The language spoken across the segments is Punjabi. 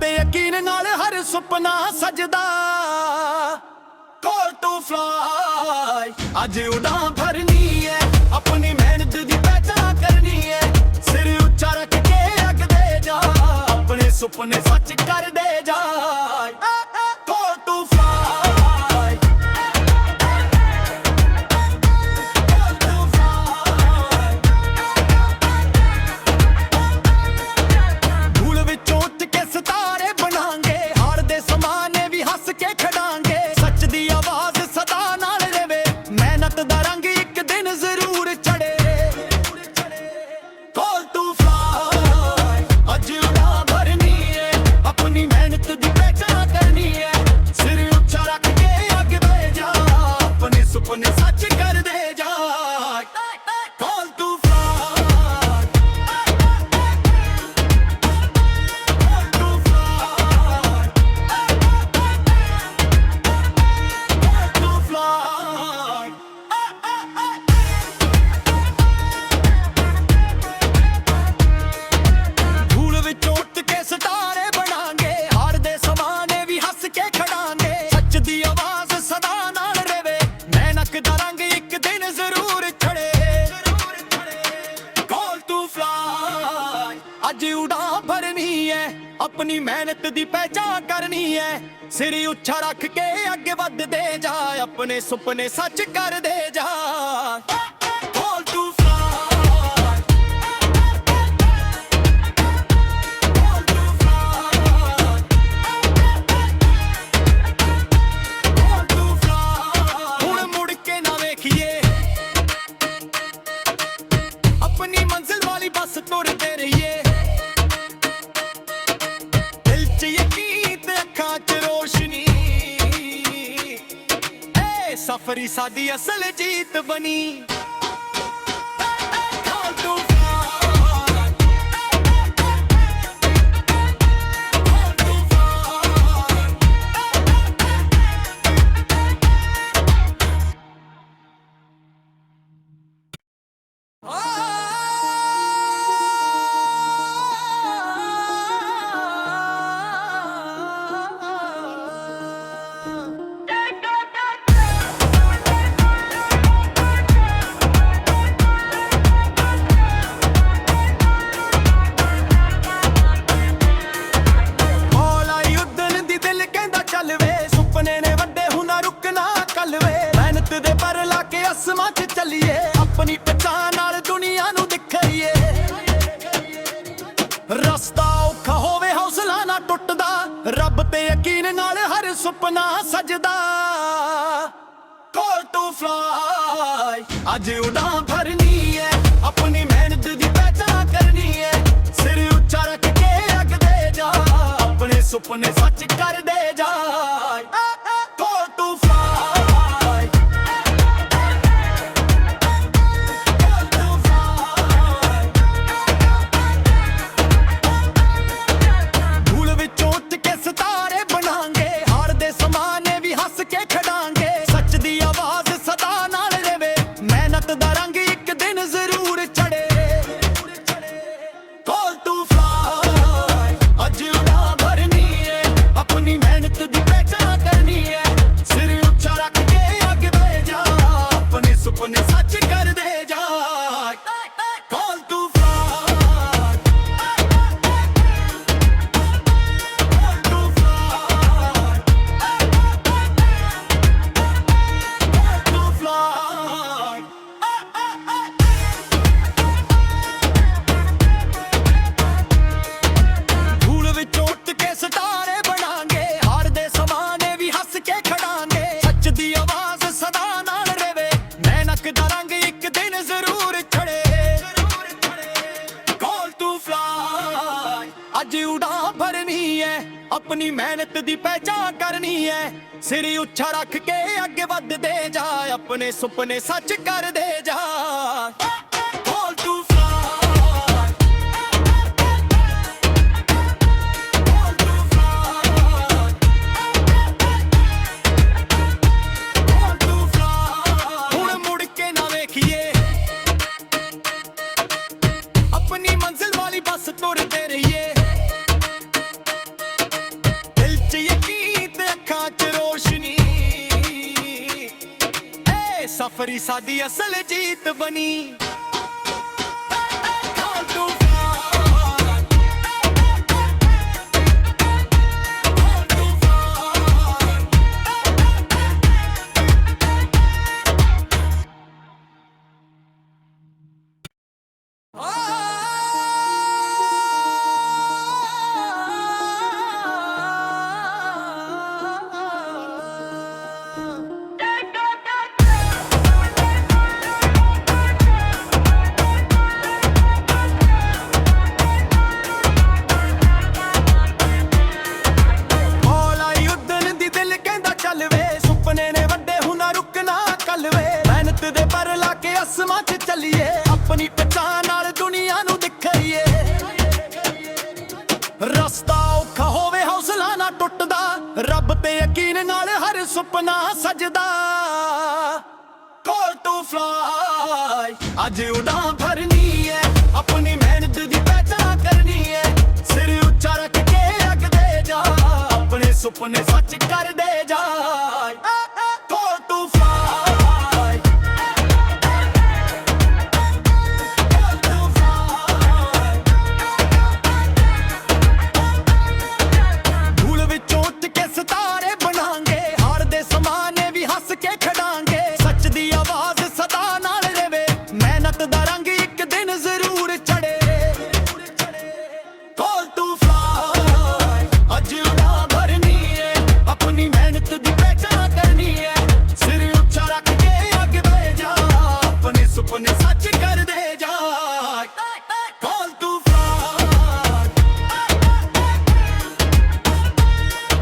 ਤੇ ਯਕੀਨ ਨਾਲ ਹਰ ਸੁਪਨਾ ਸਜਦਾ। Call to fly ਅੱਜ ਉਡਾਨ ਭਰਨੀ ਹੈ, ਆਪਣੀ ਮਿਹਨਤ ਦੀ ਪਹਿਚਾਣ ਕਰਨੀ ਹੈ। ਸਿਰ ਉੱਚਾ ਰੱਖ ਕੇ ਅੱਗ ਦੇ ਜਾ, ਆਪਣੇ ਸੁਪਨੇ ਸੱਚ ਕਰ ਦੇ ਜਾ। Call to fly, call to fly। ਧੂਲ ਵਿੱਚੋਂ ਉੱਠ ਕੇ ਸਿਤਾਰੇ ਬਣਾਂਗੇ, ਹਾਰਦੇ ਸਮਾਨੇ ਵੀ ਹੱਸ ਕੇ ਖੜਾਂਗੇ। ਸੱਚ ਦੀ ਆਵਾਜ਼ ਸਦਾ ਨਾਲ ਰਵੇ, ਮਿਹਨਤ ਦਾ ਰੰਗ ਇੱਕ ਦਿਨ ਜ਼ਰੂਰ ਚੜੇ। Call to fly ਅੱਜ ਉਡਾਨ ਭਰਨੀ ਹੈ, ਆਪਣੀ ਮਿਹਨਤ ਦੀ ਪਹਿਚਾਣ ਕਰਨੀ ਹੈ। ਸਿਰ ਉੱਚਾ ਰੱਖ ਕੇ ਅੱਗ ਦੇ ਜਾ, ਆਪਣੇ ਸੁਪਨੇ ਸੱਚ ਕਰ ਦੇ ਜਾ। Call to fly, call to fly, call to fly। ਧੂਲ ਵਿੱਚੋਂ ਉੱਠ ਕੇ ਸਿਤਾਰੇ ਬਣਾਂਗੇ, ਹਾਰਦੇ ਸਮਾਨੇ ਵੀ ਹੱਸ ਕੇ ਖੜਾਂਗੇ। ਸੱਚ ਦੀ ਆਵਾਜ਼ ਸਦਾ ਨਾਲ ਰਵੇ, ਮਿਹਨਤ ਦਾ ਰੰਗ ਇੱਕ ਦਿਨ ਜ਼ਰੂਰ ਚੜੇ। Call to fly ਅੱਜ ਉਡਾਨ ਭਰਨੀ ਹੈ, ਆਪਣੀ ਮਿਹਨਤ ਦੀ ਪਹਿਚਾਣ ਕਰਨੀ ਹੈ। ਸਿਰ ਉੱਚਾ ਰੱਖ ਕੇ ਅੱਗੇ ਵੱਧਦੇ ਜਾ, ਆਪਣੇ ਸੁਪਨੇ ਸੱਚ ਕਰ ਦੇ ਜਾ। Call to fly, call to fly, call to fly। ਹੁਣ ਮੁੜ ਕੇ ਨਾ ਵੇਖੀਏ, ਆਪਣੀ ਮੰਜ਼ਿਲ ਵਾਲੀ ਬੱਸ ਤੁਰਦੇ ਰਹੀਏ। ਦਿਲ 'ਚ ਯਕੀਨ ਤੇ ਅੱਖਾਂ 'ਚ ਰੋਸ਼ਨੀ, ਏ ਸਫ਼ਰੀ ਸਾਡੀ ਅਸਲ ਜੀਤ ਬਣੀ। Call to fly, call to fly। ਮੌਲ ਆਈ ਉਦਣ ਦੀ ਦਿਲ ਕਹਿੰਦਾ ਚੱਲ ਵੇ, ਸੁਪਨੇ ਨੇ ਵੱਡੇ ਹੁਣਾ ਰੁਕਣਾ ਕੱਲ ਵੇ। ਮਿਹਨਤ ਦੇ ਪਰ ਲਾ ਕੇ ਅਸਮਾਂ 'ਚ ਚੱਲੀਏ, ਆਪਣੀ ਪਛਾਣ ਨਾਲ ਦੁਨੀਆ ਨੂੰ ਦਿਖਾਈਏ। ਰਸਤਾ ਔਖਾ ਹੋਵੇ ਹੌਸਲਾ ਨਾ ਟੁੱਟਦਾ, ਰੱਬ ਤੇ ਯਕੀਨ ਨਾਲ ਹਰ ਸੁਪਨਾ ਸਜਦਾ। Call to fly ਅੱਜ ਉਡਾਨ ਭਰਨੀ ਹੈ, ਆਪਣੀ ਮਿਹਨਤ ਦੀ ਪਹਿਚਾਣ ਕਰਨੀ ਹੈ। ਸਿਰ ਉੱਚਾ ਰੱਖ ਕੇ ਅੱਗ ਦੇ ਜਾ, ਆਪਣੇ ਸੁਪਨੇ ਸੱਚ ਕਰ ਦੇ ਜਾ। Call to fly, call to fly। ਧੂਲ ਵਿੱਚੋਂ ਉੱਠ ਕੇ ਸਿਤਾਰੇ ਬਣਾਂਗੇ, ਹਾਰਦੇ ਸਮਾਨੇ ਵੀ ਹੱਸ ਕੇ ਖੜਾਂਗੇ। ਸੱਚ ਦੀ ਆਵਾਜ਼ ਸਦਾ ਨਾਲ ਰਵੇ, ਮਿਹਨਤ ਦਾ ਰੰਗ ਇੱਕ ਦਿਨ ਜ਼ਰੂਰ ਚੜੇ। Call to fly ਅੱਜ ਉਡਾਨ ਭਰਨੀ ਹੈ, ਆਪਣੀ ਮਿਹਨਤ ਦੀ ਪਹਿਚਾਣ ਕਰਨੀ ਹੈ। ਸਿਰ ਉੱਚਾ ਰੱਖ ਕੇ ਅੱਗ ਦੇ ਜਾ, ਆਪਣੇ ਸੁਪਨੇ ਸੱਚ ਕਰ ਦੇ ਜਾ। Call to fly, call to fly, call to fly। ਧੂਲ ਵਿੱਚੋਂ ਉੱਠ ਕੇ ਸਿਤਾਰੇ ਬਣਾਂਗੇ, ਹਾਰਦੇ ਸਮਾਨੇ ਵੀ ਹੱਸ ਕੇ ਖੜਾਂਗੇ। ਸੱਚ ਦੀ ਆਵਾਜ਼ ਸਦਾ ਨਾਲ ਰਵੇ, ਮਿਹਨਤ ਦਾ ਰੰਗ ਇੱਕ ਦਿਨ ਜ਼ਰੂਰ ਚੜੇ। Call to fly ਅੱਜ ਉਡਾਨ ਭਰਨੀ ਹੈ, ਆਪਣੀ ਮਿਹਨਤ ਦੀ ਪਹਿਚਾਣ ਕਰਨੀ ਹੈ। ਸਿਰ ਉੱਚਾ ਰੱਖ ਕੇ ਅੱਗੇ ਵੱਧਦੇ ਜਾ, ਆਪਣੇ ਸੁਪਨੇ ਸੱਚ ਕਰ ਦੇ ਜਾ। Call to fly, call to fly, call to fly। ਹੁਣ ਮੁੜ ਕੇ ਨਾ ਵੇਖੀਏ, ਆਪਣੀ ਮੰਜ਼ਿਲ ਵਾਲੀ ਬੱਸ ਤੁਰਦੇ ਰਹੀਏ। ਸਾਡੀ ਅਸਲ ਜੀਤ ਬਣੀ। ਅਸਮਾਂ 'ਚ ਚੱਲੀਏ ਆਪਣੀ ਪਛਾਣ ਨਾਲ ਦੁਨੀਆ ਨੂੰ ਦਿਖਾਈਏ। ਰਸਤਾ ਔਖਾ ਹੋਵੇ ਹੌਸਲਾ ਨਾ ਟੁੱਟਦਾ, ਰੱਬ ਤੇ ਯਕੀਨ ਨਾਲ ਹਰ ਸੁਪਨਾ ਸਜਦਾ। ਕਾਲ ਟੂ ਫਲਾਈ ਅੱਜ ਉਡਾਨ ਭਰਨੀ ਹੈ, ਆਪਣੀ ਮਿਹਨਤ ਦੀ ਪਹਿਚਾਣ ਕਰਨੀ ਹੈ। ਸਿਰ ਉੱਚਾ ਰੱਖ ਕੇ ਅੱਗੇ ਦੇ ਜਾ, ਆਪਣੇ ਸੁਪਨੇ ਸੱਚ ਕਰਦੇ ਜਾ। ਕਾਲ ਟੂ ਫਲਾਈ ਦਾ ਰੰਗ ਇੱਕ ਦਿਨ ਜ਼ਰੂਰ ਚੜੇ। ਕਾਲ ਟੂ ਫਲਾਈ ਅੱਜ ਉਡਾਨ ਭਰਨੀ ਹੈ, ਆਪਣੀ ਮਿਹਨਤ ਦੀ ਪਹਿਚਾਣ ਕਰਨੀ ਹੈ। ਸਿਰ ਉੱਚਾ ਰੱਖ ਕੇ ਅੱਗੇ ਵਧ ਜਾ, ਆਪਣੇ ਸੁਪਨੇ ਸੱਚ ਕਰਦੇ ਜਾ। Call to fly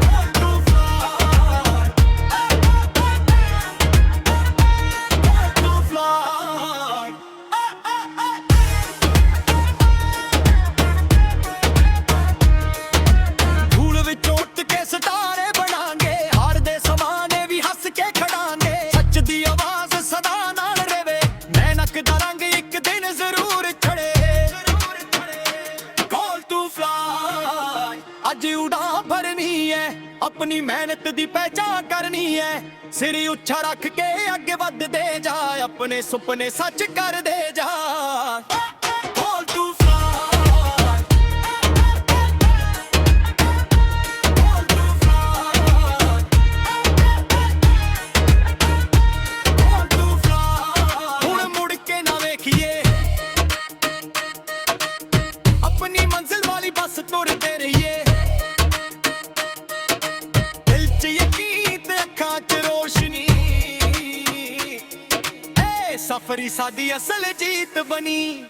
call to fly call to fly. ਧੂਲ ਵਿੱਚ ਉੱਠ ਕੇ ਸਿਤਾਰੇ ਬਣਾਂਗੇ, ਹਾਰਦੇ ਸਮਾਨੇ ਵੀ ਹੱਸ ਕੇ ਖੜਾਂਗੇ। ਸੱਚ ਦੀ ਆਵਾਜ਼ ਸਦਾ ਨਾਲ ਰਵੇ, ਮਿਹਨਤ ਦਾ ਰੰਗ ਇੱਕ ਦਿਨ ਜ਼ਰੂਰ ਚੜੇ। ਕਾਲ ਟੂ ਫਲਾਈ ਅੱਜ ਉਡਾਨ ਭਰਨੀ ਹੈ, ਆਪਣੀ ਮਿਹਨਤ ਦੀ ਪਹਿਚਾਣ ਕਰਨੀ ਹੈ। ਸਿਰ ਉੱਚਾ ਰੱਖ ਕੇ ਅੱਗੇ ਵੱਧਦੇ ਜਾ, ਆਪਣੇ ਸੁਪਨੇ ਸੱਚ ਕਰਦੇ ਜਾ। Call to fly call to fly call to fly. ਹੁਣ ਮੁੜ ਕੇ ਨਾ ਵੇਖੀਏ, ਆਪਣੀ ਮੰਜ਼ਿਲ ਵਾਲੀ ਬੱਸ ਤੁਰਦੇ ਰਹੀਏ। ਦਿਲ 'ਚ ਯਕੀਨ ਤੇ ਅੱਖਾਂ 'ਚ ਰੋਸ਼ਨੀ, ਇਹ ਸਫ਼ਰ ਹੀ ਸਾਡੀ ਅਸਲ ਜੀਤ ਬਣੀ।